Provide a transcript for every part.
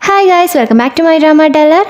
Hi guys, welcome back to my drama teller.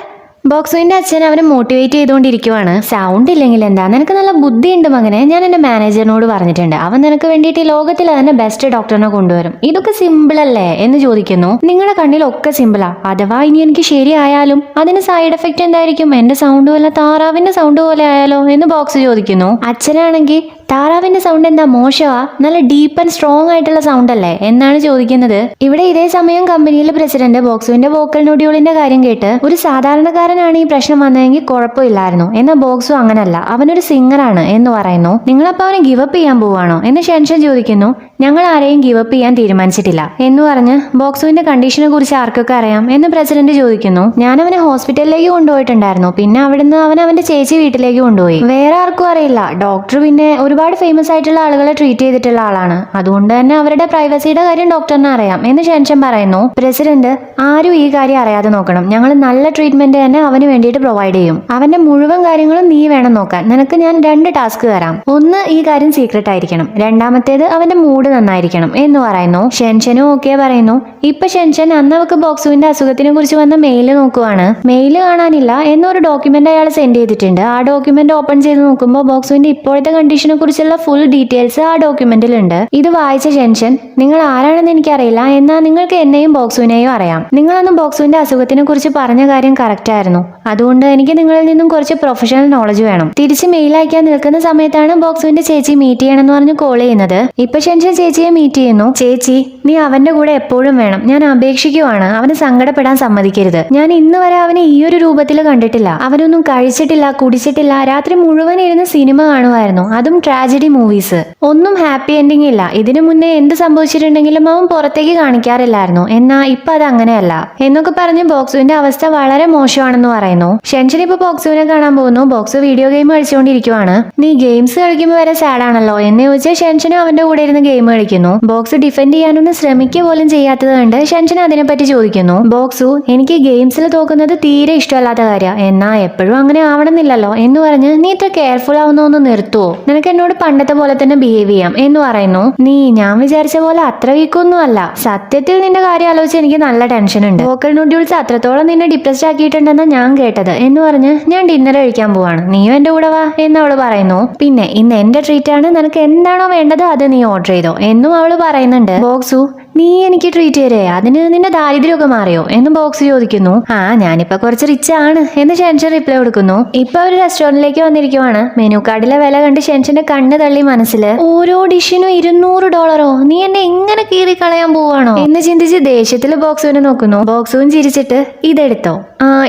ബോക്സുവിന്റെ അച്ഛൻ അവനെ മോട്ടിവേറ്റ് ചെയ്തുകൊണ്ടിരിക്കുവാണ്. സൗണ്ട് ഇല്ലെങ്കിൽ എന്താ, നിനക്ക് നല്ല ബുദ്ധിയുണ്ട് മകനെ. ഞാൻ എന്റെ മാനേജറിനോട് പറഞ്ഞിട്ടുണ്ട്, അവൻ നിനക്ക് വേണ്ടിയിട്ട് ലോകത്തിൽ തന്നെ ബെസ്റ്റ് ഡോക്ടറിനെ കൊണ്ടുവരും. ഇതൊക്കെ സിമ്പിൾ അല്ലേ എന്ന് ചോദിക്കുന്നു. നിങ്ങളുടെ കണ്ണിലൊക്കെ സിമ്പിളാ, അഥവാ ഇനി എനിക്ക് ശരിയായാലും അതിന് സൈഡ് എഫക്റ്റ് എന്തായിരിക്കും? എന്റെ സൗണ്ട് പോലെ താറാവിന്റെ സൗണ്ട് പോലെ ആയാലോ എന്ന് ബോക്സ് ചോദിക്കുന്നു. അച്ഛനാണെങ്കിൽ താറാവിന്റെ സൗണ്ട് എന്താ മോശമാ, നല്ല ഡീപ്പ് ആൻഡ് സ്ട്രോങ് ആയിട്ടുള്ള സൗണ്ട് അല്ലേ എന്നാണ് ചോദിക്കുന്നത്. ഇവിടെ ഇതേ സമയം കമ്പനിയിലെ പ്രസിഡന്റ് ബോക്സുവിന്റെ വോക്കൽ നൊഡ്യൂളിന്റെ കാര്യം കേട്ട്, ഒരു സാധാരണക്കാരനാണ് ഈ പ്രശ്നം വന്നതെങ്കിൽ കുഴപ്പമില്ലായിരുന്നു, എന്നാൽ ബോക്സും അങ്ങനല്ല, അവനൊരു സിംഗറാണ് എന്ന് പറയുന്നു. നിങ്ങളപ്പോ അവനെ ഗിവപ്പ് ചെയ്യാൻ പോവാണോ എന്ന് ഷെൻഷൻ ചോദിക്കുന്നു. ഞങ്ങൾ ആരെയും ഗിവപ്പ് ചെയ്യാൻ തീരുമാനിച്ചിട്ടില്ല എന്ന് പറഞ്ഞ് ബോക്സുവിന്റെ കണ്ടീഷനെ കുറിച്ച് ആർക്കൊക്കെ അറിയാം എന്ന് പ്രസിഡന്റ് ചോദിക്കുന്നു. ഞാൻ അവനെ ഹോസ്പിറ്റലിലേക്ക് കൊണ്ടുപോയിട്ടുണ്ടായിരുന്നു, പിന്നെ അവിടുന്ന് അവന്റെ ചേച്ചി വീട്ടിലേക്ക് കൊണ്ടുപോയി. വേറെ ആർക്കും അറിയില്ല. ഡോക്ടർ പിന്നെ ഒരുപാട് ഫേമസ് ആയിട്ടുള്ള ആളുകളെ ട്രീറ്റ് ചെയ്തിട്ടുള്ള ആളാണ്, അതുകൊണ്ട് തന്നെ അവരുടെ പ്രൈവസിയുടെ കാര്യം ഡോക്ടറിന് അറിയാം എന്ന് ഷെൻഷൻ പറയുന്നു. പ്രസിഡന്റ്, ആരും ഈ കാര്യം അറിയാതെ നോക്കണം. ഞങ്ങൾ നല്ല ട്രീറ്റ്മെന്റ് തന്നെ അവന് വേണ്ടിയിട്ട് പ്രൊവൈഡ് ചെയ്യും. അവന്റെ മുഴുവൻ കാര്യങ്ങളും നീ വേണം നോക്കാൻ. നിനക്ക് ഞാൻ 2 ടാസ്ക് തരാം. ഒന്ന്, ഈ കാര്യം സീക്രട്ട് ആയിരിക്കണം. രണ്ടാമത്തേത്, അവന്റെ മൂഡ് നന്നായിരിക്കണം എന്ന് പറയുന്നു. ഷെൻഷനും ഓക്കെ പറയുന്നു. ഇപ്പൊ ഷെൻഷൻ അന്ന് അവക്ക് ബോക്സുവിന്റെ അസുഖത്തിനെ കുറിച്ച് വന്ന മെയില് നോക്കുവാണ്. മെയില് കാണാനില്ല, എന്നൊരു ഡോക്യുമെന്റ് അയാൾ സെൻഡ് ചെയ്തിട്ടുണ്ട്. ആ ഡോക്യുമെന്റ് ഓപ്പൺ ചെയ്ത് നോക്കുമ്പോൾ ബോക്സുവിന്റെ ഇപ്പോഴത്തെ കണ്ടീഷനെ കുറിച്ചുള്ള ഫുൾ ഡീറ്റെയിൽസ് ആ ഡോക്യുമെന്റിലുണ്ട്. ഇത് വായിച്ച ഷെൻഷൻ, നിങ്ങൾ ആരാണെന്ന് എനിക്കറിയില്ല, എന്നാൽ നിങ്ങൾക്ക് എന്നെയും ബോക്സുവിനെയും അറിയാം. നിങ്ങളന്ന് ബോക്സുവിന്റെ അസുഖത്തിനെ കുറിച്ച് പറഞ്ഞ കാര്യം കറക്റ്റ് ആയിരുന്നു, അതുകൊണ്ട് എനിക്ക് നിങ്ങളിൽ നിന്നും കുറച്ച് പ്രൊഫഷണൽ നോളജ് വേണം. തിരിച്ച് മെയിൽ അയക്കാൻ നിൽക്കുന്ന സമയത്താണ് ബോക്സുവിന്റെ ചേച്ചി മീറ്റ് ചെയ്യണമെന്ന് പറഞ്ഞ് കോൾ ചെയ്യുന്നത്. ഇപ്പൊ ഷെൻഷൻ ചേച്ചിയെ മീറ്റ് ചെയ്യുന്നു. ചേച്ചി, നീ അവന്റെ കൂടെ എപ്പോഴും വേണം. ഞാൻ അപേക്ഷിക്കുവാണ്, അവന് സങ്കടപ്പെടാൻ സമ്മതിക്കരുത്. ഞാൻ ഇന്ന് വരെ അവനെ ഈ ഒരു രൂപത്തിൽ കണ്ടിട്ടില്ല. അവനൊന്നും കഴിച്ചിട്ടില്ല, കുടിച്ചിട്ടില്ല, രാത്രി മുഴുവൻ ഇരുന്ന് സിനിമ കാണുമായിരുന്നു, അതും ട്രാജഡി മൂവീസ്. ഒന്നും ഹാപ്പി എൻഡിങ് ഇല്ല. ഇതിനു മുന്നേ എന്ത് സംഭവിച്ചിട്ടുണ്ടെങ്കിലും അവൻ പുറത്തേക്ക് കാണിക്കാറില്ലായിരുന്നു, എന്നാ ഇപ്പൊ അത് അങ്ങനെയല്ല എന്നൊക്കെ പറഞ്ഞ് ബോക്സുവിന്റെ അവസ്ഥ വളരെ മോശമാണെന്ന് പറയുന്നു. ഷെൻഷൻ ഇപ്പൊ ബോക്സുവിനെ കാണാൻ പോകുന്നു. ബോക്സ് വീഡിയോ ഗെയിം കളിച്ചുകൊണ്ടിരിക്കുവാണ്. നീ ഗെയിംസ് കളിക്കുമ്പോൾ വരെ സാഡ് ആണല്ലോ എന്ന് ചോദിച്ചാൽ ഷെൻഷനും അവന്റെ കൂടെ ഇരുന്ന് ഗെയിം കളിക്കുന്നു. ബോക്സ് ഡിഫെൻഡ് ചെയ്യാനൊന്നും ശ്രമിക്കുക പോലും ചെയ്യാത്തത് കണ്ട് ഷെൻഷൻ അതിനെപ്പറ്റി ചോദിക്കുന്നു. ബോക്സു, എനിക്ക് ഗെയിംസിൽ തോക്കുന്നത് തീരെ ഇഷ്ടമല്ലാത്ത കാര്യം, എന്നാ എപ്പോഴും അങ്ങനെ ആവണമെന്നില്ലല്ലോ എന്ന് പറഞ്ഞ്, നീ ഇത്ര കെയർഫുൾ ആവുന്നൊന്ന് നിർത്തുവോ? നിനക്ക് എന്നോട് പണ്ടത്തെ പോലെ തന്നെ ബിഹേവ് ചെയ്യാം എന്ന് പറയുന്നു. നീ ഞാൻ വിചാരിച്ച പോലെ അത്ര വീക്കൊന്നും അല്ല. സത്യത്തിൽ നിന്റെ കാര്യം ആലോചിച്ച് എനിക്ക് നല്ല ടെൻഷൻ ഉണ്ട്. വോക്കൽ നൊഡ്യൂൾസ് അത്രത്തോളം നിന്നെ ഡിപ്രസ്ഡ് ആക്കിയിട്ടുണ്ടെന്ന് ഞാൻ കേട്ടത് എന്ന് പറഞ്ഞ്, ഞാൻ ഡിന്നർ കഴിക്കാൻ പോവാണ്, നീയും എന്റെ കൂടെ വാ എന്ന് അവള് പറയുന്നു. പിന്നെ ഇന്ന് എന്റെ ട്രീറ്റ് ആണ്, നിനക്ക് എന്താണോ വേണ്ടത് അത് നീ ഓർഡർ ചെയ്തോ എന്നും അവള് പറയുന്നുണ്ട്. ബോക്സു, നീ എനിക്ക് ട്രീറ്റ് ചെയ്തേ, അതിന് നിന്റെ ദാരിദ്ര്യമൊക്കെ മാറിയോ എന്ന് ബോക്സ് ചോദിക്കുന്നു. ഞാനിപ്പോ കുറച്ച് റിച്ച് ആണ് എന്ന് ഷെൻഷൻ റിപ്ലൈ കൊടുക്കുന്നു. ഇപ്പൊ അവര് റെസ്റ്റോറന്റിലേക്ക് വന്നിരിക്കുവാണ്. മെനു കാർഡിലെ വില കണ്ട് ഷെൻഷന്റെ കണ്ണ് തള്ളി. മനസ്സിൽ ഓരോ ഡിഷിനും $200. നീ എന്നെ എങ്ങനെ കീറി കളയാൻ പോവാണോ എന്ന് ചിന്തിച്ച് ദേഷ്യത്തില് ബോക്സുവിനെ നോക്കുന്നു. ബോക്സുവും ചിരിച്ചിട്ട്, ഇതെടുത്തോ,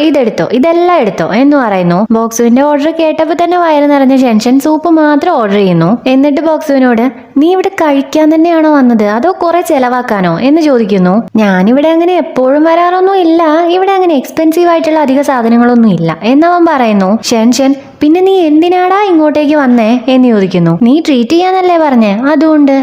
ഇതെടുത്തോ, ഇതെല്ലാം എടുത്തോ എന്ന് പറയുന്നു. ബോക്സുവിന്റെ ഓർഡർ കേട്ടപ്പോ തന്നെ വയറ് നിറഞ്ഞ ഷെൻഷൻ സൂപ്പ് മാത്രം ഓർഡർ ചെയ്യുന്നു. എന്നിട്ട് ബോക്സുവിനോട്, നീ ഇവിടെ കഴിക്കാൻ തന്നെയാണോ വന്നത്, അതോ കുറെ ചെലവാക്കാനോ എന്ന് ചോദിക്കുന്നു. ഞാനിവിടെ അങ്ങനെ എപ്പോഴും വരാറൊന്നും ഇല്ല, ഇവിടെ അങ്ങനെ എക്സ്പെൻസീവ് ആയിട്ടുള്ള അധിക സാധനങ്ങളൊന്നും ഇല്ല എന്നവൻ പറയുന്നു. ഷെൻഷൻ, പിന്നെ നീ എന്തിനാടാ ഇങ്ങോട്ടേക്ക് വന്നേ എന്ന് ചോദിക്കുന്നു. നീ ട്രീറ്റ് ചെയ്യാനല്ലേ പറഞ്ഞേ, അതുകൊണ്ട്.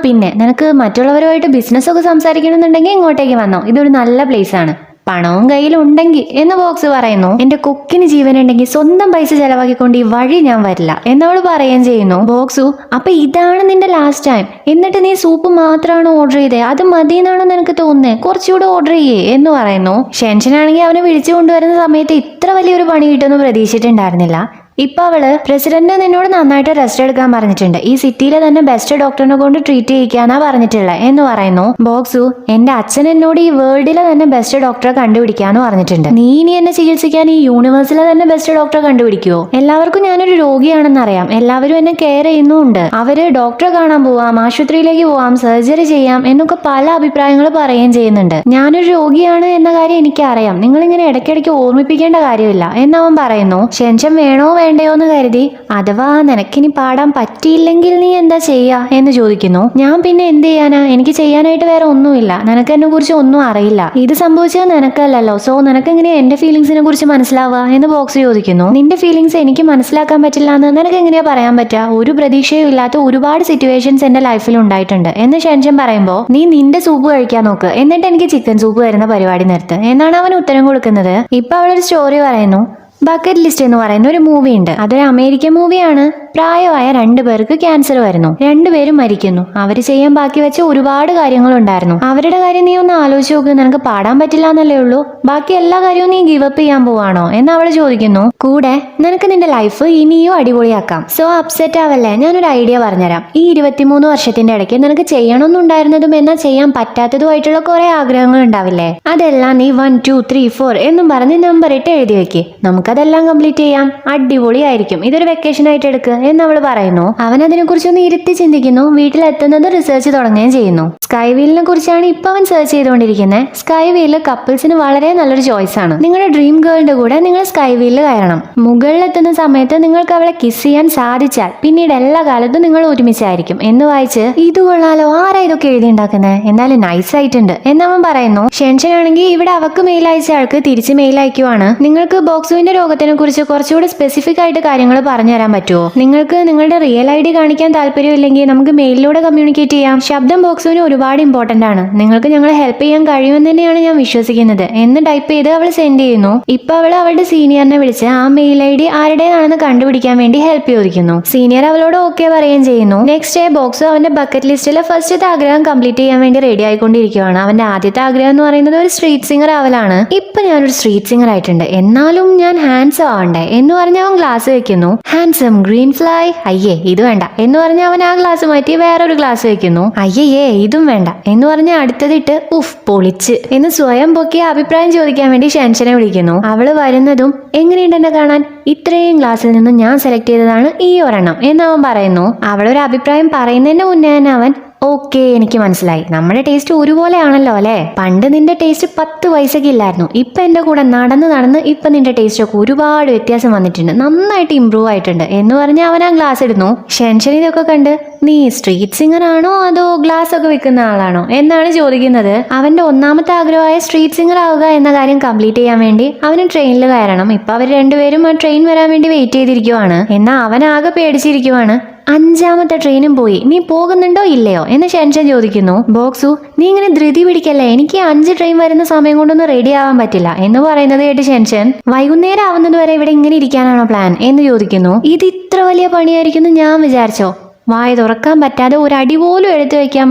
പിന്നെ നിനക്ക് മറ്റുള്ളവരുമായിട്ട് ബിസിനസ് ഒക്കെ സംസാരിക്കണമെന്നുണ്ടെങ്കിൽ ഇങ്ങോട്ടേക്ക് വന്നോ, ഇതൊരു നല്ല പ്ലേസ് ആണ്, പണവും കയ്യിലുണ്ടെങ്കിൽ എന്ന് ബോക്സ് പറയുന്നു. എന്റെ കുക്കിന് ജീവനുണ്ടെങ്കിൽ സ്വന്തം പൈസ ചെലവാക്കിക്കൊണ്ട് ഈ വഴി ഞാൻ വരില്ല എന്നവള് പറയുകയും ചെയ്യുന്നു. ബോക്സു, അപ്പൊ ഇതാണ് നിന്റെ ലാസ്റ്റ് ടൈം, എന്നിട്ട് നീ സൂപ്പ് മാത്രമാണ് ഓർഡർ ചെയ്തേ, അത് മതി എന്നാണോ നിനക്ക് തോന്നുന്നേ, കുറച്ചുകൂടെ ഓർഡർ ചെയ്യേ എന്ന് പറയുന്നു. ഷെൻഷനാണെങ്കിൽ അവനെ വിളിച്ചു കൊണ്ടുവരുന്ന സമയത്ത് ഇത്ര വലിയൊരു പണി കിട്ടുമെന്ന് പ്രതീക്ഷിച്ചിട്ടുണ്ടായിരുന്നില്ല. ഇപ്പൊ അവള്, പ്രസിഡന്റ് നിന്നോട് നന്നായിട്ട് റെസ്റ്റ് എടുക്കാൻ പറഞ്ഞിട്ടുണ്ട്, ഈ സിറ്റിയിലെ തന്നെ ബെസ്റ്റ് ഡോക്ടറിനെ കൊണ്ട് ട്രീറ്റ് ചെയ്യിക്കാനാ പറഞ്ഞിട്ടുള്ളത് എന്ന് പറയുന്നു. ബോക്സു, എന്റെ അച്ഛൻ എന്നോട് ഈ വേൾഡിലെ തന്നെ ബെസ്റ്റ് ഡോക്ടറെ കണ്ടുപിടിക്കാന്ന് പറഞ്ഞിട്ടുണ്ട്. നീ ഇനി എന്നെ ചികിത്സിക്കാൻ ഈ യൂണിവേഴ്സിലെ തന്നെ ബെസ്റ്റ് ഡോക്ടറെ കണ്ടുപിടിക്കുവോ? എല്ലാവർക്കും ഞാനൊരു രോഗിയാണെന്ന് അറിയാം, എല്ലാവരും എന്നെ കെയർ ചെയ്യുന്നുണ്ട്. അവര് ഡോക്ടറെ കാണാൻ പോവാം, ആശുപത്രിയിലേക്ക് പോവാം, സർജറി ചെയ്യാം എന്നൊക്കെ പല അഭിപ്രായങ്ങൾ പറയുകയും ചെയ്യുന്നുണ്ട്. ഞാനൊരു രോഗിയാണ് എന്ന കാര്യം എനിക്കറിയാം, നിങ്ങൾ ഇങ്ങനെ ഇടയ്ക്കിടയ്ക്ക് ഓർമ്മിപ്പിക്കേണ്ട കാര്യമില്ല എന്നവൻ പറയുന്നു. ഷെൻഷൻ വേണോ വേണ്ടയോ എന്ന് കരുതി, അഥവാ നിനക്കിനി പാടാൻ പറ്റിയില്ലെങ്കിൽ നീ എന്താ ചെയ്യാ എന്ന് ചോദിക്കുന്നു. ഞാൻ പിന്നെ എന്ത് ചെയ്യാനാ, എനിക്ക് ചെയ്യാനായിട്ട് വേറെ ഒന്നുമില്ല, നിനക്ക് എന്നെ കുറിച്ച് ഒന്നും അറിയില്ല, ഇത് സംഭവിച്ചത് നിനക്കല്ലല്ലോ, സോ നിനക്ക് എങ്ങനെയാ എന്റെ ഫീലിങ്സിനെ കുറിച്ച് മനസ്സിലാവുക എന്ന് ബോക്സ് ചോദിക്കുന്നു. നിന്റെ ഫീലിങ്സ് എനിക്ക് മനസ്സിലാക്കാൻ പറ്റില്ല എന്ന് നിനക്ക് എങ്ങനെയാ പറയാൻ പറ്റുക? ഒരു പ്രതീക്ഷയും ഇല്ലാത്ത ഒരുപാട് സിറ്റുവേഷൻസ് എന്റെ ലൈഫിൽ ഉണ്ടായിട്ടുണ്ട് എന്ന് ഷെൻഷൻ പറയുമ്പോ, നീ നിന്റെ സൂപ്പ് കഴിക്കാൻ നോക്ക്, എന്നിട്ട് എനിക്ക് ചിക്കൻ സൂപ്പ് വരുന്ന പരിപാടി നിർത്ത് എന്നാണ് അവൻ ഉത്തരം കൊടുക്കുന്നത്. ഇപ്പൊ അവളൊരു സ്റ്റോറി പറയുന്നു. ബക്കറ്റ് ലിസ്റ്റ് എന്ന് പറയുന്ന ഒരു മൂവി ഉണ്ട്. അതൊരു അമേരിക്കൻ മൂവിയാണ്. പ്രായമായ 2 പേർക്ക് ക്യാൻസർ വരുന്നു. 2 പേരും മരിക്കുന്നു. അവര് ചെയ്യാൻ ബാക്കി വെച്ച ഒരുപാട് കാര്യങ്ങളുണ്ടായിരുന്നു. അവരുടെ കാര്യം നീ ഒന്ന് ആലോചിച്ച് നോക്ക്. നിനക്ക് പാടാൻ പറ്റില്ല എന്നല്ലേ ഉള്ളൂ, ബാക്കി എല്ലാ കാര്യവും നീ ഗിവ് അപ്പ് ചെയ്യാൻ പോവാണോ എന്ന് അവള് ചോദിക്കുന്നു. കൂടെ നിനക്ക് നിന്റെ ലൈഫ് ഇനിയും അടിപൊളിയാക്കാം. സോ അപ്സെറ്റ് ആവല്ലേ, ഞാനൊരു ഐഡിയ പറഞ്ഞുതരാം. ഈ 23 വർഷത്തിന്റെ ഇടയ്ക്ക് നിനക്ക് ചെയ്യണമെന്നുണ്ടായിരുന്നതും എന്നാൽ ചെയ്യാൻ പറ്റാത്തതുമായിട്ടുള്ള കുറെ ആഗ്രഹങ്ങൾ ഉണ്ടാവില്ലേ, അതെല്ലാം നീ 1 2 3 4 എന്നും പറഞ്ഞ് നമ്പർ ഇട്ട് എഴുതി വെക്ക്. നമുക്കതെല്ലാം കംപ്ലീറ്റ് ചെയ്യാം. അടിപൊളിയായിരിക്കും. ഇതൊരു വെക്കേഷൻ ആയിട്ട് എടുക്കുക എന്ന് അവള് പറയുന്നു. അവൻ അതിനെ കുറിച്ചൊന്ന് ഇരുത്തി ചിന്തിക്കുന്നു. വീട്ടിലെത്തുന്നത് റിസർച്ച് തുടങ്ങുകയും ചെയ്യുന്നു. സ്കൈ വീലിനെ കുറിച്ചാണ് ഇപ്പൊ അവൻ സെർച്ച് ചെയ്തുകൊണ്ടിരിക്കുന്നത്. സ്കൈ വീല് കപ്പിൾസിന് വളരെ നല്ലൊരു ചോയ്സ് ആണ്. നിങ്ങളുടെ ഡ്രീം ഗേളിന്റെ കൂടെ നിങ്ങൾ സ്കൈ വീലിൽ കയറണം. മുകളിലെത്തുന്ന സമയത്ത് നിങ്ങൾക്ക് അവളെ കിസ് ചെയ്യാൻ സാധിച്ചാൽ പിന്നീട് എല്ലാ കാലത്തും നിങ്ങൾ ഒരുമിച്ചായിരിക്കും എന്ന് വായിച്ച് ഇത് കൊള്ളാലോ, ആരാ ഇതൊക്കെ എഴുതി ഉണ്ടാക്കുന്നത്, എന്നാലും നൈസ് ആയിട്ടുണ്ട് എന്നവൻ പറയുന്നു. ഷെൻഷനാണെങ്കിൽ ഇവിടെ അവക്ക് മെയിൽ അയച്ച ആൾക്ക് തിരിച്ച് മെയിൽ അയക്കുവാണ്. നിങ്ങൾക്ക് ബോക്സുവിന്റെ രോഗത്തിനെ കുറിച്ച് കുറച്ചുകൂടി സ്പെസിഫിക് ആയിട്ട് കാര്യങ്ങൾ പറഞ്ഞു തരാൻ പറ്റുമോ? നിങ്ങൾക്ക് നിങ്ങളുടെ റിയൽ ഐ ഡി കാണിക്കാൻ താല്പര്യമില്ലെങ്കിൽ നമുക്ക് മെയിലിലൂടെ കമ്മ്യൂണിക്കേറ്റ് ചെയ്യാം. ശബ്ദം ബോക്സുവിന് ഒരുപാട് ഇമ്പോർട്ടന്റ് ആണ്. നിങ്ങൾക്ക് ഞങ്ങളെ ഹെൽപ്പ് ചെയ്യാൻ കഴിയുമെന്ന് തന്നെയാണ് ഞാൻ വിശ്വസിക്കുന്നത് എന്ന് ടൈപ്പ് ചെയ്ത് അവൾ സെൻഡ് ചെയ്യുന്നു. ഇപ്പൊ അവൾ അവളുടെ സീനിയറിനെ വിളിച്ച് ആ മെയിൽ ഐ ഡി ആരുടേതാണെന്ന് കണ്ടുപിടിക്കാൻ വേണ്ടി ഹെൽപ്പ് ചോദിക്കുന്നു. സീനിയർ അവളോട് ഓക്കെ പറയുകയും ചെയ്യുന്നു. നെക്സ്റ്റ് ഡേ ബോക്സ് അവന്റെ ബക്കറ്റ് ലിസ്റ്റിലെ ഫസ്റ്റത്തെ ആഗ്രഹം കംപ്ലീറ്റ് ചെയ്യാൻ വേണ്ടി റെഡി ആയിക്കൊണ്ടിരിക്കുകയാണ്. അവന്റെ ആദ്യത്തെ ആഗ്രഹം എന്ന് പറയുന്നത് ഒരു സ്ട്രീറ്റ് സിംഗർ ആവലാണ്. ഇപ്പൊ ഞാനൊരു സ്ട്രീറ്റ് സിംഗർ ആയിട്ടുണ്ട്, എന്നാലും ഞാൻ ഹാൻഡ്സം ആവണ്ടേ എന്ന് പറഞ്ഞ് അവൻ ഗ്ലാസ് വെക്കുന്നു. ഹാൻഡ്സം ഗ്രീൻ ഫ്ലൈ, അയ്യേ ഇത് വേണ്ട എന്ന് പറഞ്ഞ് അവൻ ആ ഗ്ലാസ് മാറ്റി വേറൊരു ഗ്ലാസ് വെക്കുന്നു. അയ്യേ ഇതും വേണ്ട എന്ന് പറഞ്ഞ് അടുത്തതിട്ട് ഉഫ് പൊളിച്ച് എന്ന് സ്വയം പൊക്കിയ അഭിപ്രായം ചോദിക്കാൻ വേണ്ടി ഷെൻഷനെ വിളിക്കുന്നു. അവള് വരുന്നതും എങ്ങനെയുണ്ട് എന്നെ കാണാൻ, ഇത്രയും ഗ്ലാസ്സിൽ നിന്നും ഞാൻ സെലക്ട് ചെയ്തതാണ് ഈ ഒരെണ്ണം എന്ന് അവൻ പറയുന്നു. അവളൊരു അഭിപ്രായം പറയുന്നതിന്റെ മുന്നേ തന്നെ അവൻ ഓക്കെ എനിക്ക് മനസ്സിലായി, നമ്മുടെ ടേസ്റ്റ് ഒരുപോലെ ആണല്ലോ അല്ലെ. പണ്ട് നിന്റെ ടേസ്റ്റ് 10 വയസ്സൊക്കെ ഇല്ലായിരുന്നു, ഇപ്പൊ എന്റെ കൂടെ നടന്ന് ഇപ്പൊ നിന്റെ ടേസ്റ്റ് ഒക്കെ ഒരുപാട് വ്യത്യാസം വന്നിട്ടുണ്ട്, നന്നായിട്ട് ഇമ്പ്രൂവ് ആയിട്ടുണ്ട് എന്ന് പറഞ്ഞ് അവൻ ആ ഗ്ലാസ് ഇടുന്നു. ഷെൻഷൻ ഇതൊക്കെ കണ്ട് നീ സ്ട്രീറ്റ് സിംഗർ ആണോ അതോ ഗ്ലാസ് ഒക്കെ വിൽക്കുന്ന ആളാണോ എന്നാണ് ചോദിക്കുന്നത്. അവന്റെ ഒന്നാമത്തെ ആഗ്രഹമായ സ്ട്രീറ്റ് സിംഗർ ആവുക എന്ന കാര്യം കംപ്ലീറ്റ് ചെയ്യാൻ വേണ്ടി അവന് ട്രെയിനിൽ കയറണം. ഇപ്പൊ അവർ രണ്ടുപേരും ആ ട്രെയിൻ വരാൻ വേണ്ടി വെയിറ്റ് ചെയ്തിരിക്കുവാണ്. എന്നാൽ അവൻ ആകെ പേടിച്ചിരിക്കുവാണ്. 5ാമത്തെ ട്രെയിനും പോയി, നീ പോകുന്നുണ്ടോ ഇല്ലയോ എന്ന് ഷെൻഷൻ ചോദിക്കുന്നു. ബോക്സു നീ ഇങ്ങനെ ധൃതി പിടിക്കല്ലേ, എനിക്ക് 5 ട്രെയിൻ വരുന്ന സമയം കൊണ്ടൊന്നും റെഡി ആവാൻ പറ്റില്ല എന്ന് പറയുന്നത് കേട്ട് ഷെൻഷൻ വൈകുന്നേരം ആവുന്നത് വരെ ഇവിടെ ഇങ്ങനെ ഇരിക്കാനാണോ പ്ലാൻ എന്ന് ചോദിക്കുന്നു. ഇത് ഇത്ര വലിയ പണിയായിരിക്കുന്നു ഞാൻ വിചാരിച്ചോ? വായ തുറക്കാൻ പറ്റാതെ ഒരു അടി പോലും എടുത്തു വെക്കാൻ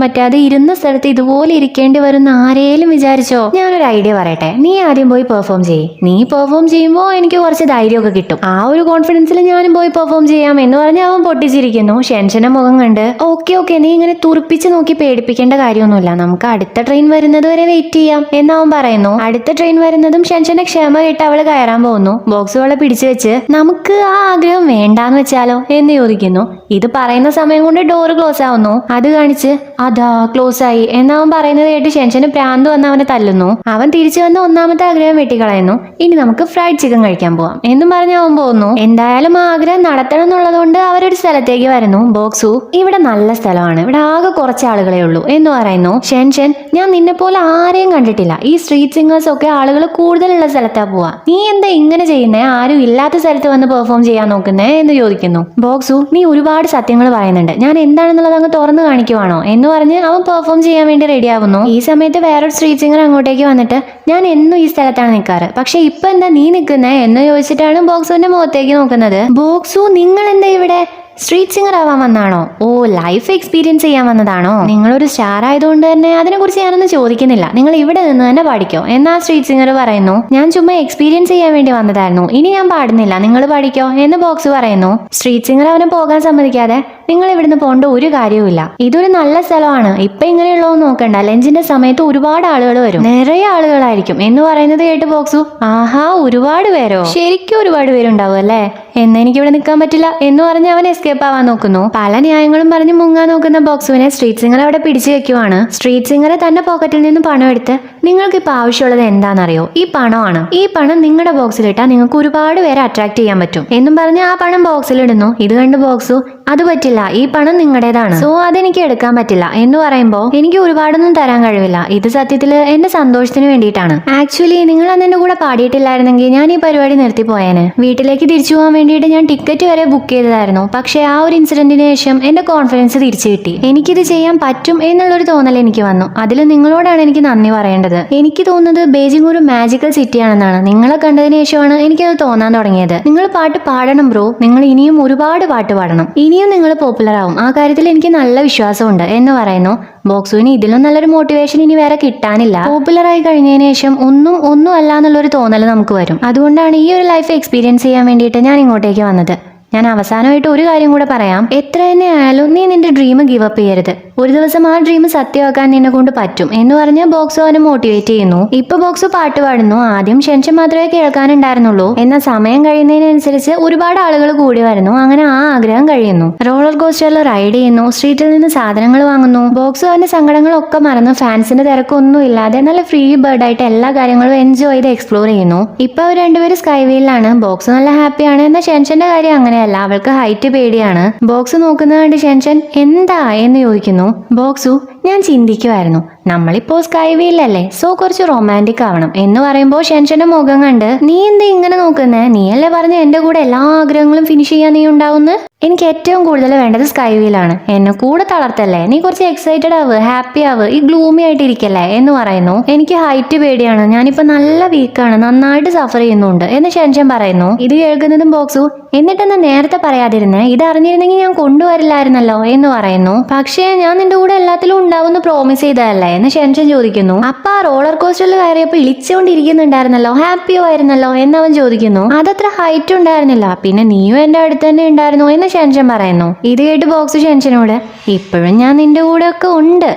പറ്റാതെ ഇരുന്ന സ്ഥലത്ത് ഇതുപോലെ ഇരിക്കേണ്ടി വരുന്ന ആരേലും വിചാരിച്ചോ? ഞാനൊരു ഐഡിയ പറയട്ടെ, നീ ആദ്യം പോയി പെർഫോം ചെയ്യ്. നീ പെർഫോം ചെയ്യുമ്പോൾ എനിക്ക് കുറച്ച് ധൈര്യമൊക്കെ കിട്ടും. ആ ഒരു കോൺഫിഡൻസിൽ ഞാനും പോയി പെർഫോം ചെയ്യാം എന്ന് പറഞ്ഞ് അവൻ പൊട്ടിച്ചിരിക്കുന്നു. ഷെൻഷന്റെ മുഖം കണ്ട് ഓക്കെ നീ ഇങ്ങനെ തുറപ്പിച്ച് നോക്കി പേടിപ്പിക്കേണ്ട കാര്യമൊന്നുമില്ല, നമുക്ക് അടുത്ത ട്രെയിൻ വരുന്നത് വരെ വെയിറ്റ് ചെയ്യാം എന്ന് അവൻ പറയുന്നു. അടുത്ത ട്രെയിൻ വരുന്നതും ഷെൻഷന്റെ ക്ഷമ കേട്ട് അവള് കയറാൻ പോകുന്നു. ബോക്സ് അവളെ പിടിച്ചു വെച്ച് നമുക്ക് ആ ആഗ്രഹം വേണ്ടാന്ന് വെച്ചാലോ എന്ന് ചോദിക്കുന്നു. ഇത് പറയുന്ന സമയം കൊണ്ട് ഡോർ ക്ലോസ് ആവുന്നു. അത് കാണിച്ച് അതാ ക്ലോസ് ആയി എന്നവൻ പറയുന്നത് കേട്ട് ഷെൻഷന് പ്രാന്ത് വന്ന് അവനെ തല്ലുന്നു. അവൻ തിരിച്ചു വന്ന് ഒന്നാമത്തെ ആഗ്രഹം വെട്ടിക്കളയുന്നു. ഇനി നമുക്ക് ഫ്രൈഡ് ചിക്കൻ കഴിക്കാൻ പോവാം എന്നും പറഞ്ഞ് അവൻ പോകുന്നു. എന്തായാലും ആ ആഗ്രഹം നടത്തണം എന്നുള്ളതുകൊണ്ട് അവരൊരു സ്ഥലത്തേക്ക് വരുന്നു. ബോക്സു ഇവിടെ നല്ല സ്ഥലമാണ്, ഇവിടെ ആകെ കുറച്ച് ആളുകളെ ഉള്ളൂ എന്ന് പറയുന്നു. ഷെൻഷൻ ഞാൻ നിന്നെ പോലെ ആരെയും കണ്ടിട്ടില്ല, ഈ സ്ട്രീറ്റ് സിംഗേഴ്സ് ഒക്കെ ആളുകൾ കൂടുതലുള്ള സ്ഥലത്താ പോവാ, നീ എന്താ ഇങ്ങനെ ചെയ്യുന്നേ, ആരും ഇല്ലാത്ത സ്ഥലത്ത് വന്ന് പെർഫോം ചെയ്യാൻ നോക്കുന്നേ എന്ന് ചോദിക്കുന്നു. ബോക്സു നീ ഒരുപാട് സത്യങ്ങൾ പറയുന്നുണ്ട്, ഞാൻ എന്താണെന്നുള്ളത് അങ്ങ് തുറന്നു കാണിക്കുവാണോ എന്ന് പറഞ്ഞ് അവൻ പെർഫോം ചെയ്യാൻ വേണ്ടി റെഡി ആവുന്നു. ഈ സമയത്ത് വേറൊരു സ്ട്രീറ്റ് സിംഗർ അങ്ങോട്ടേക്ക് വന്നിട്ട് ഞാൻ എന്നും ഈ സ്ഥലത്താണ് നിൽക്കാറ്, പക്ഷെ ഇപ്പൊ എന്താ നീ നിൽക്കുന്നേ എന്ന് ചോദിച്ചിട്ടാണ് ബോക്സുവിന്റെ മുഖത്തേക്ക് നോക്കുന്നത്. ബോക്സു നിങ്ങൾ എന്താ ഇവിടെ സ്ട്രീറ്റ് സിംഗർ ആവാൻ വന്നാണോ? ഓ ലൈഫ് എക്സ്പീരിയൻസ് ചെയ്യാൻ വന്നതാണോ? നിങ്ങളൊരു സ്റ്റാർ ആയതുകൊണ്ട് തന്നെ അതിനെ കുറിച്ച് ഞാനൊന്നും ചോദിക്കുന്നില്ല, നിങ്ങൾ ഇവിടെ നിന്ന് തന്നെ പഠിക്കോ എന്നാ സ്ട്രീറ്റ് സിംഗർ പറയുന്നു. ഞാൻ ചുമ്മാ എക്സ്പീരിയൻസ് ചെയ്യാൻ വേണ്ടി വന്നതായിരുന്നു, ഇനി ഞാൻ പാടുന്നില്ല, നിങ്ങൾ പഠിക്കോ എന്ന് ബോക്സ് പറയുന്നു. സ്ട്രീറ്റ് സിംഗർ അവനെ പോകാൻ സമ്മതിക്കാതെ നിങ്ങൾ ഇവിടുന്ന് പോകേണ്ട ഒരു കാര്യവുമില്ല, ഇതൊരു നല്ല സ്ഥലമാണ്, ഇപ്പൊ ഇങ്ങനെയുള്ളതൊന്നും നോക്കണ്ട, ലഞ്ചിന്റെ സമയത്ത് ഒരുപാട് ആളുകൾ വരും, നിറയെ ആളുകളായിരിക്കും എന്ന് പറയുന്നത് കേട്ട് ബോക്സു ആഹാ ഒരുപാട് പേരോ, ശരിക്കും ഒരുപാട് പേരുണ്ടാവും അല്ലേ, എന്നാ എനിക്ക് ഇവിടെ നിൽക്കാൻ പറ്റില്ല എന്ന് പറഞ്ഞ് അവൻ എസ്കേപ്പ് ആവാൻ നോക്കുന്നു. പല ന്യായങ്ങളും പറഞ്ഞ് മുങ്ങാൻ നോക്കുന്ന ബോക്സുവിനെ സ്ട്രീറ്റ് സിംഗർ അവിടെ പിടിച്ചു വെക്കുവാണ്. സ്ട്രീറ്റ് സിംഗറെ തന്റെ പോക്കറ്റിൽ നിന്ന് പണം എടുത്ത് നിങ്ങൾക്ക് ഇപ്പൊ ആവശ്യമുള്ളത് എന്താണെന്നറിയോ? ഈ പണമാണ്, ഈ പണം നിങ്ങളുടെ ബോക്സിലിട്ടാൽ നിങ്ങൾക്ക് ഒരുപാട് പേരെ അട്രാക്ട് ചെയ്യാൻ പറ്റും എന്നും പറഞ്ഞ് ആ പണം ബോക്സിലിടുന്നു. ഇത് കണ്ട് ബോക്സു അത് പറ്റില്ല, പറ്റില്ല, ഈ പണം നിങ്ങളുടേതാണ്, സോ അതെനിക്ക് എടുക്കാൻ പറ്റില്ല എന്ന് പറയുമ്പോ എനിക്ക് ഒരുപാടൊന്നും തരാൻ കഴിവില്ല, ഇത് സത്യത്തില് എന്റെ സന്തോഷത്തിന് വേണ്ടിയിട്ടാണ്. ആക്ച്വലി നിങ്ങൾ അന്ന് എന്റെ കൂടെ പാടിയിട്ടില്ലായിരുന്നെങ്കിൽ ഞാൻ ഈ പരിപാടി നിർത്തി പോയേനെ. വീട്ടിലേക്ക് തിരിച്ചു പോകാൻ വേണ്ടിയിട്ട് ഞാൻ ടിക്കറ്റ് വരെ ബുക്ക് ചെയ്തതായിരുന്നു. പക്ഷെ ആ ഒരു ഇൻസിഡന്റിന് ശേഷം എന്റെ കോൺഫിഡൻസ് തിരിച്ചു കിട്ടി. എനിക്കിത് ചെയ്യാൻ പറ്റും എന്നുള്ളൊരു തോന്നൽ എനിക്ക് വന്നു. അതിൽ നിങ്ങളോടാണ് എനിക്ക് നന്ദി പറയേണ്ടത്. എനിക്ക് തോന്നുന്നത് ബീജിംഗ് ഒരു മാജിക്കൽ സിറ്റി ആണെന്നാണ്. നിങ്ങളെ കണ്ടതിന് ശേഷമാണ് എനിക്കത് തോന്നാൻ തുടങ്ങിയത്. നിങ്ങൾ പാട്ട് പാടണം ബ്രോ, നിങ്ങൾ ഇനിയും ഒരുപാട് പാട്ട് പാടണം, ഇനിയും നിങ്ങൾ പോപ്പുലർ ആവും, ആ കാര്യത്തിൽ എനിക്ക് നല്ല വിശ്വാസമുണ്ട് എന്ന് പറയുന്നു. ബോക്സുവിന് ഇതിലും നല്ലൊരു മോട്ടിവേഷൻ ഇനി വേറെ കിട്ടാനില്ല. പോപ്പുലർ ആയി കഴിഞ്ഞതിന് ശേഷം ഒന്നും അല്ല എന്നുള്ളൊരു തോന്നൽ നമുക്ക് വരും. അതുകൊണ്ടാണ് ഈ ഒരു ലൈഫ് എക്സ്പീരിയൻസ് ചെയ്യാൻ വേണ്ടിയിട്ട് ഞാൻ ഇങ്ങോട്ടേക്ക് വന്നത്. ഞാൻ അവസാനമായിട്ട് ഒരു കാര്യം കൂടെ പറയാം. എത്ര തന്നെ ആയാലും നീ നിന്റെ ഡ്രീം ഗിവ് അപ്പ് ചെയ്യരുത്. ഒരു ദിവസം ആ ഡ്രീം സത്യമാക്കാൻ നിന്നെ കൊണ്ട് പറ്റും എന്ന് പറഞ്ഞ് ബോക്സോ അവനെ മോട്ടിവേറ്റ് ചെയ്യുന്നു. ഇപ്പൊ ബോക്സോ പാട്ട് പാടുന്നു. ആദ്യം ഷെൻഷൻ മാത്രമേ കേൾക്കാനുണ്ടായിരുന്നുള്ളൂ. എന്നാൽ സമയം കഴിയുന്നതിനനുസരിച്ച് ഒരുപാട് ആളുകൾ കൂടി വരുന്നു. അങ്ങനെ ആ ആഗ്രഹം കഴിയുന്നു. റോളർ കോസ്റ്ററിൽ റൈഡ് ചെയ്യുന്നു, സ്ട്രീറ്റിൽ നിന്ന് സാധനങ്ങൾ വാങ്ങുന്നു. ബോക്സോ അവന്റെ സങ്കടങ്ങളൊക്കെ മറന്ന് ഫാൻസിന്റെ തിരക്കൊന്നും ഇല്ലാതെ നല്ല ഫ്രീ ബേർഡ് ആയിട്ട് എല്ലാ കാര്യങ്ങളും എൻജോയ് ചെയ്ത് എക്സ്പ്ലോർ ചെയ്യുന്നു. ഇപ്പൊ അവർ രണ്ടുപേരും സ്കൈ വീലിലാണ്. ബോക്സ് നല്ല ഹാപ്പിയാണ്. എന്നാൽ ഷെൻഷന്റെ കാര്യം അങ്ങനെ അല്ല, അവൾക്ക് ഹൈറ്റ് പേടിയാണ്. ബോക്സ് നോക്കുന്നത് കണ്ട് ഷെൻഷൻ എന്താ എന്ന് ചോദിക്കുന്നു. ബോക്സു, ഞാൻ ചിന്തിക്കുമായിരുന്നു, നമ്മളിപ്പോ സ്കൈ വീലല്ലേ, സോ കുറച്ച് റൊമാൻറ്റിക് ആവണം എന്ന് പറയുമ്പോൾ ഷെൻഷന്റെ മുഖം കണ്ട് നീ എന്താ ഇങ്ങനെ നോക്കുന്നേ, നീയല്ലേ പറഞ്ഞ എന്റെ കൂടെ എല്ലാ ആഗ്രഹങ്ങളും ഫിനിഷ് ചെയ്യാൻ നീ ഉണ്ടാവുന്ന്. എനിക്ക് ഏറ്റവും കൂടുതൽ വേണ്ടത് സ്കൈ വീലാണ്, എന്നെ കൂടെ തളർത്തല്ലേ, നീ കുറച്ച് എക്സൈറ്റഡ് ആവ്, ഹാപ്പി ആവ്, ഈ ഗ്ലൂമി ആയിട്ട് ഇരിക്കല്ലേ എന്ന് പറയുന്നു. എനിക്ക് ഹൈറ്റ് പേടിയാണ്, ഞാനിപ്പോ നല്ല വീക്കാണ്, നന്നായിട്ട് സഫർ ചെയ്യുന്നുണ്ട് എന്ന് ഷെൻഷൻ പറയുന്നു. ഇത് കേൾക്കുന്നതും ബോക്സു, എന്നിട്ടെന്നാ നേരത്തെ പറയാതിരുന്നേ, ഇത് അറിഞ്ഞിരുന്നെങ്കിൽ ഞാൻ കൊണ്ടുവരില്ലായിരുന്നല്ലോ എന്ന് പറയുന്നു. പക്ഷേ ഞാൻ നിന്റെ കൂടെ എല്ലാത്തിലും ഉണ്ടാവുമെന്ന് പ്രോമിസ് ചെയ്തതല്ലേ എന്ന് ഷെൻഷൻ ചോദിക്കുന്നു. അപ്പ ആ റോളർ കോസ്റ്ററിൽ കയറിയപ്പോൾ ഇളിച്ചുകൊണ്ടിരിക്കുന്നുണ്ടായിരുന്നല്ലോ, ഹാപ്പിയോ ആയിരുന്നല്ലോ എന്ന് അവൻ ചോദിക്കുന്നു. അതത്ര ഹൈറ്റ് ഉണ്ടായിരുന്നില്ല, പിന്നെ നീയും എന്റെ അടുത്ത് തന്നെ ഉണ്ടായിരുന്നു എന്ന് ഷെൻഷൻ പറയുന്നു. ഇത് കേട്ട് ബോക്സ് ഷെൻഷനോട്, ഇപ്പോഴും ഞാൻ നിന്റെ കൂടെ ഒക്കെ ഉണ്ട്.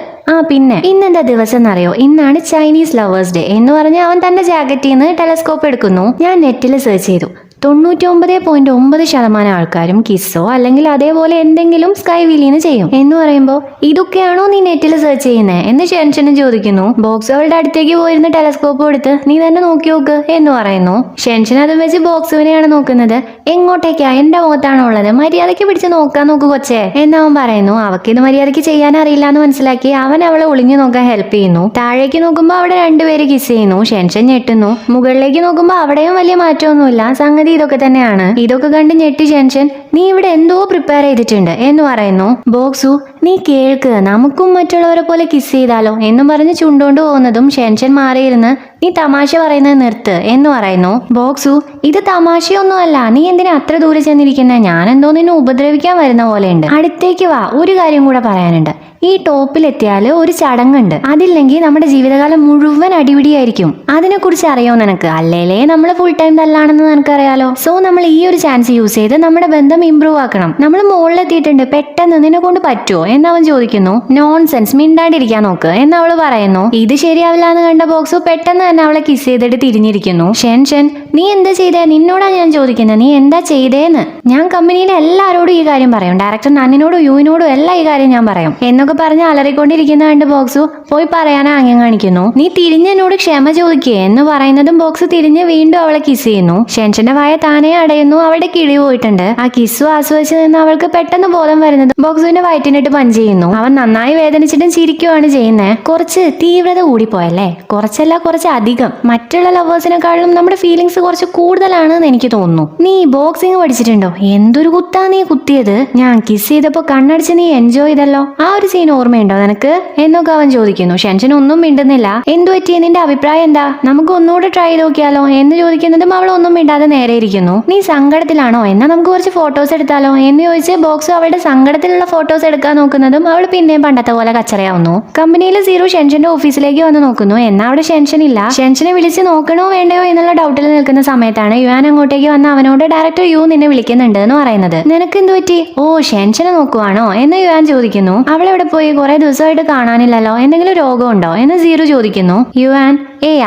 പിന്നെ ഇന്നെന്താ ദിവസം എന്നറിയോ, ഇന്നാണ് ചൈനീസ് ലവേഴ്സ് ഡേ എന്ന് പറഞ്ഞ് അവൻ തന്റെ ജാക്കറ്റിൽ നിന്ന് ടെലസ്കോപ്പ് എടുക്കുന്നു. ഞാൻ നെറ്റിൽ സെർച്ച് ചെയ്തു. 99.9% ആൾക്കാരും കിസ്സോ അല്ലെങ്കിൽ അതേപോലെ എന്തെങ്കിലും സ്കൈ വീലിന് ചെയ്യും എന്ന് പറയുമ്പോൾ ഇതൊക്കെയാണോ നീ നെറ്റിൽ സെർച്ച് ചെയ്യുന്നേ എന്ന് ഷെൻഷനും ചോദിക്കുന്നു. ബോക്സ് അവളുടെ അടുത്തേക്ക് പോയിരുന്ന ടെലസ്കോപ്പ് എടുത്ത് നീ തന്നെ നോക്കി നോക്ക് എന്ന് പറയുന്നു. ഷെൻഷൻ അത് വെച്ച് ബോക്സുവിനെയാണ് നോക്കുന്നത്. എങ്ങോട്ടേക്കാ, എന്റെ മുഖത്താണോ ഉള്ളത്, മര്യാദയ്ക്ക് പിടിച്ച് നോക്കാൻ നോക്ക് കൊച്ചേ എന്ന് അവൻ പറയുന്നു. അവൾക്ക് ഇത് മര്യാദയ്ക്ക് ചെയ്യാൻ അറിയില്ല എന്ന് മനസ്സിലാക്കി അവൻ അവളെ ഒളിഞ്ഞു നോക്കാൻ ഹെൽപ്പ് ചെയ്യുന്നു. താഴേക്ക് നോക്കുമ്പോൾ അവിടെ രണ്ടുപേര് കിസ് ചെയ്യുന്നു. ഷെൻഷൻ ഞെട്ടുന്നു. മുകളിലേക്ക് നോക്കുമ്പോൾ അവിടെയും വലിയ മാറ്റമൊന്നുമില്ല. സംഗതി ഇതൊക്കെ തന്നെയാണ്. ഇതൊക്കെ കണ്ട് ഞെട്ടി ഷെൻഷൻ, നീ ഇവിടെ എന്തോ പ്രിപ്പയർ ചെയ്തിട്ടുണ്ട് എന്ന് പറയുന്നു. ബോക്സു, നീ കേൾക്ക്, നമുക്കും മറ്റുള്ളവരെ പോലെ കിസ് ചെയ്താലോ എന്നും പറഞ്ഞ് ചുണ്ടോണ്ട് പോകുന്നതും ഷെൻഷൻ മാറിയിരുന്ന് നീ തമാശ പറയുന്നത് നിർത്ത് എന്ന് പറയുന്നു. ബോക്സു, ഇത് തമാശയൊന്നുമല്ല, നീ എന്തിനാ അത്ര ദൂരെ ചെന്നിരിക്കുന്നത്, ഞാൻ എന്തോ നിന്നെ ഉപദ്രവിക്കാൻ വരുന്ന പോലെയുണ്ട്. അടുത്തേക്ക് വാ, ഒരു കാര്യം കൂടെ പറയാനുണ്ട്. ഈ ടോപ്പിലെത്തിയാൽ ഒരു ചടങ്ങുണ്ട്, അതില്ലെങ്കിൽ നമ്മുടെ ജീവിതകാലം മുഴുവൻ അടിപിടിയായിരിക്കും. അതിനെക്കുറിച്ച് അറിയോ നിനക്ക്? അല്ലേലേ നമ്മൾ ഫുൾ ടൈം തല്ലാണെന്ന് നിനക്കറിയാലോ. സോ നമ്മൾ ഈ ഒരു ചാൻസ് യൂസ് ചെയ്ത് നമ്മുടെ ബന്ധം ഇംപ്രൂവ് ആക്കണം. നമ്മൾ മുകളിലെത്തിയിട്ടുണ്ട്, പെട്ടെന്ന് നിന്നെ കൊണ്ട് പറ്റുമോ എന്ന് അവൻ ചോദിക്കുന്നു. നോൺസെൻസ്, മിണ്ടാണ്ടിരിക്കാൻ നോക്ക് എന്ന് അവള് പറയുന്നു. ഇത് ശരിയാവില്ല എന്ന് കണ്ട ബോക്സു പെട്ടെന്ന് തന്നെ അവളെ കിസ് ചെയ്തിട്ട് തിരിഞ്ഞിരിക്കുന്നു. ഷെൻഷൻ, നീ എന്താ ചെയ്തേ, നിന്നോടാ ഞാൻ ചോദിക്കുന്നത്, നീ എന്താ ചെയ്തേന്ന്. ഞാൻ കമ്പനിയിലെ എല്ലാവരോടും ഈ കാര്യം പറയും, ഡയറക്ടർ നന്നിനോടും യുവിനോടും എല്ലാം ഈ കാര്യം ഞാൻ പറയും എന്നൊക്കെ പറഞ്ഞ് അലറിക്കൊണ്ടിരിക്കുന്ന കണ്ട് ബോക്സു പോയി പറയാൻ ആംഗ്യം കാണിക്കുന്നു. നീ തിരിഞ്ഞ് എന്നോട് ക്ഷമ ചോദിക്കേ എന്ന് പറയുന്നതും ബോക്സ് തിരിഞ്ഞ് വീണ്ടും അവളെ കിസ് ചെയ്യുന്നു. ഷെൻഷന്റെ വായ താനേ അടയുന്നു. അവളുടെ കിഴി പോയിട്ടുണ്ട്. ആ കിസ്സു ആസ്വദിച്ച് നിന്ന് അവൾക്ക് പെട്ടെന്ന് ബോധം വരുന്നത് ബോക്സുവിന്റെ വയറ്റിനിട്ട് പഞ്ച് ചെയ്യുന്നു. അവൻ നന്നായി വേദനിച്ചിട്ടും ചിരിക്കുവാണ് ചെയ്യുന്നത്. കുറച്ച് തീവ്രത കൂടിപ്പോയല്ലേ, കുറച്ചല്ല കുറച്ച് അധികം. മറ്റുള്ള ലവേഴ്സിനെക്കാളും നമ്മുടെ ഫീലിങ്സ് കുറച്ച് കൂടുതലാണെന്ന് എനിക്ക് തോന്നുന്നു. നീ ബോക്സിംഗ് പഠിച്ചിട്ടുണ്ടോ? എന്തൊരു കുത്താ നീ കുത്തിയത്. ഞാൻ കിസ് ചെയ്തപ്പോ കണ്ണടിച്ച് നീ എൻജോയ് ചെയ്തല്ലോ, ആ ഒരു സീൻ ഓർമ്മയുണ്ടോ നിനക്ക് എന്നൊക്കെ അവൻ ചോദിക്കുന്നു. ഷെൻഷൻ ഒന്നും മിണ്ടുന്നില്ല. എന്തു പറ്റിയ, നിന്റെ അഭിപ്രായം എന്താ, നമുക്ക് ഒന്നുകൂടെ ട്രൈ ചെയ്ത് നോക്കിയാലോ എന്ന് ചോദിക്കുന്നതും അവൾ ഒന്നും മിണ്ടാതെ നേരെ ഇരിക്കുന്നു. നീ സങ്കടത്തിലാണോ, എന്നാ നമുക്ക് കുറച്ച് ഫോട്ടോസ് എടുത്താലോ എന്ന് ചോദിച്ച് ബോക്സ് അവളുടെ സങ്കടത്തിലുള്ള ഫോട്ടോസ് എടുക്കാൻ നോക്കുന്നതും അവൾ പിന്നെയും പണ്ടത്തെ പോലെ കച്ചറയാവുന്നു. കമ്പനിയിൽ സീറോ ഷെൻഷന്റെ ഓഫീസിലേക്ക് വന്ന് നോക്കുന്നു. എന്നാ അവിടെ ഷെൻഷൻ ഇല്ല. ഷെൻഷനെ വിളിച്ച് നോക്കണോ വേണ്ടയോ എന്നുള്ള ഡൗട്ടിൽ നിൽക്കുന്ന സമയത്താണ് യുവാൻ അങ്ങോട്ടേക്ക് വന്ന് അവനോട് ഡയറക്ടർ യു നിന്നെ വിളിക്കുന്നുണ്ട് എന്ന് പറയുന്നത്. നിനക്ക് എന്ത് പറ്റി? ഓ, ഷെൻഷനെ നോക്കുവാണോ എന്ന് യുവാൻ ചോദിക്കുന്നു. അവളെവിടെ പോയി, കുറെ ദിവസമായിട്ട് കാണാനില്ലല്ലോ, എന്തെങ്കിലും രോഗമുണ്ടോ എന്ന് സീറോ ചോദിക്കുന്നു. യുവാൻ,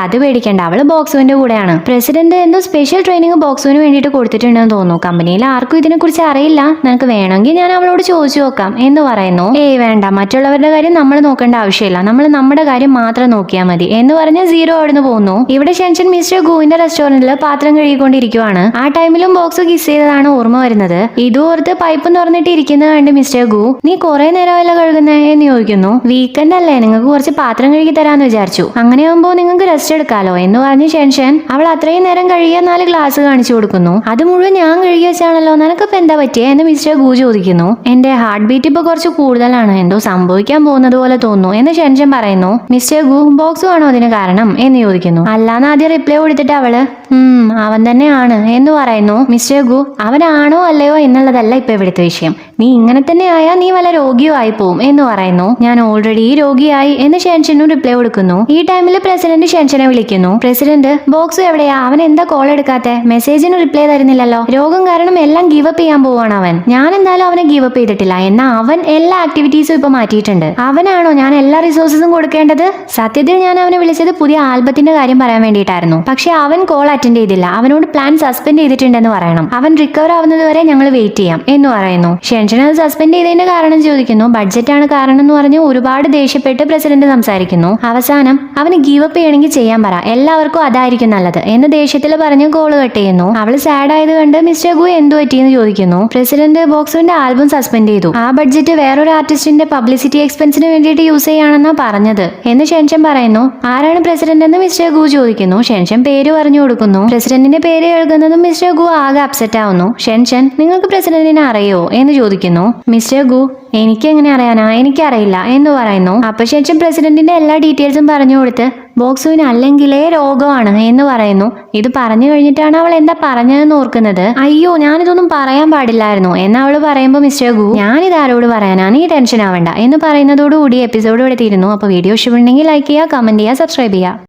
അത് പേടിക്കണ്ട, അവള് ബോക്സുവിന്റെ കൂടെയാണ്. പ്രസിഡന്റ് എന്തോ സ്പെഷ്യൽ ട്രെയിനിങ് ബോക്സുവിന് വേണ്ടിയിട്ട് കൊടുത്തിട്ടുണ്ടെന്ന് തോന്നുന്നു. കമ്പനിയിൽ ആർക്കും ഇതിനെക്കുറിച്ച് അറിയില്ല. നിനക്ക് വേണമെങ്കിൽ ഞാൻ അവളോട് ചോദിച്ചു നോക്കാം എന്ന് പറയുന്നു. വേണ്ട, മറ്റുള്ളവരുടെ കാര്യം നമ്മൾ നോക്കേണ്ട ആവശ്യമില്ല, നമ്മൾ നമ്മുടെ കാര്യം മാത്രം നോക്കിയാൽ മതി എന്ന് പറഞ്ഞ് സീറോ അവിടുന്ന് പോകുന്നു. ഇവിടെ ഷെൻഷൻ മിസ്റ്റർ ഗുവിന്റെ റെസ്റ്റോറന്റിൽ പാത്രം കഴുകിക്കൊണ്ടിരിക്കുവാണ്. ആ ടൈമിലും ബോക്സ് കിസ് ചെയ്തതാണ് ഓർമ്മ വരുന്നത്. ഇതും ഓർത്ത് പൈപ്പ് തുറന്നിട്ട് ഇരിക്കുന്നത് കണ്ട് മിസ്റ്റർ ഗു, നീ കുറെ നേരമല്ല കഴുകുന്നേ എന്ന് ചോദിക്കുന്നു. വീക്കെൻഡ് അല്ലേ, നിങ്ങൾക്ക് കുറച്ച് പാത്രം കഴുകി തരാന്ന് വിചാരിച്ചു, അങ്ങനെയാകുമ്പോ നിങ്ങൾക്ക് റെസ്റ്റ് എടുക്കാലോ എന്ന് പറഞ്ഞ് ഷെൻഷൻ അവൾ അത്രയും നേരം കഴുകിയ 4 ഗ്ലാസ് കാണിച്ചു കൊടുക്കുന്നു. അത് മുഴുവൻ ഞാൻ കഴുകി വെച്ചാണല്ലോ, നിനക്കിപ്പോ എന്താ പറ്റിയേ എന്ന് മിസ്റ്റർ ഗു ചോദിക്കുന്നു. എന്റെ ഹാർട്ട് ബീറ്റ് ഇപ്പൊ കുറച്ച് കൂടുതലാണ്, എന്തോ സംഭവിക്കാൻ പോകുന്നത് പോലെ തോന്നുന്നു എന്ന് ഷെൻഷൻ പറയുന്നു. മിസ്റ്റർ ഗു, ബോക്സ് ആണോ അതിന് കാരണം എന്ന് ചോദിക്കുന്നു. അല്ലാന്ന് ആദ്യം റിപ്ലൈ കൊടുത്തിട്ട് അവള് അവൻ തന്നെയാണ് എന്ന് പറയുന്നു. മിസ്റ്റർ ഗു, അവനാണോ അല്ലയോ എന്നുള്ളതല്ല ഇപ്പൊ ഇവിടുത്തെ വിഷയം, നീ ഇങ്ങനെ തന്നെ ആയാ നീ വല്ല രോഗിയോ ആയി പോവും എന്ന് പറയുന്നു. ഞാൻ ഓൾറെഡി രോഗിയായി എന്ന് ഷെൻഷനും റിപ്ലൈ കൊടുക്കുന്നു. ഈ ടൈമിൽ പ്രസിഡന്റ് ഷെൻഷനെ വിളിക്കുന്നു. പ്രസിഡന്റ്, ബോക്സ് എവിടെയാ, അവൻ എന്താ കോൾ എടുക്കാത്തെ, മെസ്സേജിന് റിപ്ലൈ തരുന്നില്ലല്ലോ, രോഗം കാരണം എല്ലാം ഗിവ് അപ്പ് ചെയ്യാൻ പോവാണ് അവൻ. ഞാൻ എന്തായാലും അവനെ ഗിവ് അപ്പ് ചെയ്തിട്ടില്ല, എന്നാ അവൻ എല്ലാ ആക്ടിവിറ്റീസും ഇപ്പൊ മാറ്റിയിട്ടുണ്ട്. അവനാണോ ഞാൻ എല്ലാ റിസോഴ്സസും കൊടുക്കേണ്ടത്? സത്യത്തിൽ ഞാൻ അവനെ വിളിച്ചത് പുതിയ ആൽബത്തിന്റെ കാര്യം പറയാൻ വേണ്ടിയിട്ടായിരുന്നു, പക്ഷെ അവൻ കോൾ അറ്റൻഡ് ചെയ്തില്ല. അവനോട് പ്ലാൻ സസ്പെൻഡ് ചെയ്തിട്ടുണ്ടെന്ന് പറയണം, അവൻ റിക്കവർ ആവുന്നത് വരെ ഞങ്ങൾ വെയിറ്റ് ചെയ്യാം എന്ന് പറയുന്നു. ഷെൻഷൻ അത് സസ്പെൻഡ് ചെയ്തതിന്റെ കാരണം ചോദിക്കുന്നു. ബഡ്ജറ്റ് ആണ് കാരണം എന്ന് പറഞ്ഞ് ഒരുപാട് ദേഷ്യപ്പെട്ട് പ്രസിഡന്റ് സംസാരിക്കുന്നു. അവസാനം അവന് ഗീവ് അപ്പ് ചെയ്യണമെങ്കിൽ ചെയ്യാൻ പറ, എല്ലാവർക്കും അതായിരിക്കും നല്ലത് എന്ന് ദേഷ്യത്തിൽ പറഞ്ഞ് കോള് കട്ട് ചെയ്യുന്നു. അവള് സാഡ് ആയത് കണ്ട് മിസ്റ്റർ ഗു എന്തു പറ്റിയെന്ന് ചോദിക്കുന്നു. പ്രസിഡന്റ് ബോക്സുവിന്റെ ആൽബം സസ്പെൻഡ് ചെയ്തു, ആ ബഡ്ജറ്റ് വേറൊരു ആർട്ടിസ്റ്റിന്റെ പബ്ലിസിറ്റി എക്സ്പെൻസിന് വേണ്ടിയിട്ട് യൂസ് ചെയ്യാണെന്നാ പറഞ്ഞത് എന്ന് ഷെൻഷൻ പറയുന്നു. ആരാണ് പ്രസിഡന്റ് എന്ന് മിസ്റ്റർ ഗു ചോദിക്കുന്നു. ഷെൻഷൻ പേര് പറഞ്ഞു കൊടുക്കുന്നു. പ്രസിഡന്റിന്റെ പേര് എഴുതുന്നതും മിസ്റ്റർ ഗു ആകെ അപ്സെറ്റ് ആവുന്നു. ഷെൻഷൻ, നിങ്ങൾക്ക് പ്രസിഡന്റിനെ അറിയോ എന്ന് ചോദിക്കുന്നു. മിസ്റ്റർ ഗു, എനിക്കെങ്ങനെ അറിയാനാ, എനിക്കറിയില്ല എന്ന് പറയുന്നു. അപ്പൊ ഷെൻഷൻ പ്രസിഡന്റിന്റെ എല്ലാ ഡീറ്റെയിൽസും പറഞ്ഞു കൊടുത്ത് ബോക്സുവിന് അല്ലെങ്കിലേ രോഗമാണ് എന്ന് പറയുന്നു. ഇത് പറഞ്ഞു കഴിഞ്ഞിട്ടാണ് അവൾ എന്താ പറഞ്ഞതെന്ന് ഓർക്കുന്നത്. അയ്യോ, ഞാനിതൊന്നും പറയാൻ പാടില്ലായിരുന്നു എന്ന് അവള് പറയുമ്പോൾ മിസ്റ്റർ ഗു, ഞാനിത് ആരോട് പറയാനാ, നീ ടെൻഷൻ ആവണ്ട എന്ന് പറയുന്നതോടുകൂടി എപ്പിസോഡ് ഇവിടെ തീരുന്നു. അപ്പൊ വീഡിയോ ഇഷ്ടമുണ്ടെങ്കിൽ ലൈക്ക് ചെയ്യുക, കമന്റ് ചെയ്യുക, സബ്സ്ക്രൈബ് ചെയ്യുക.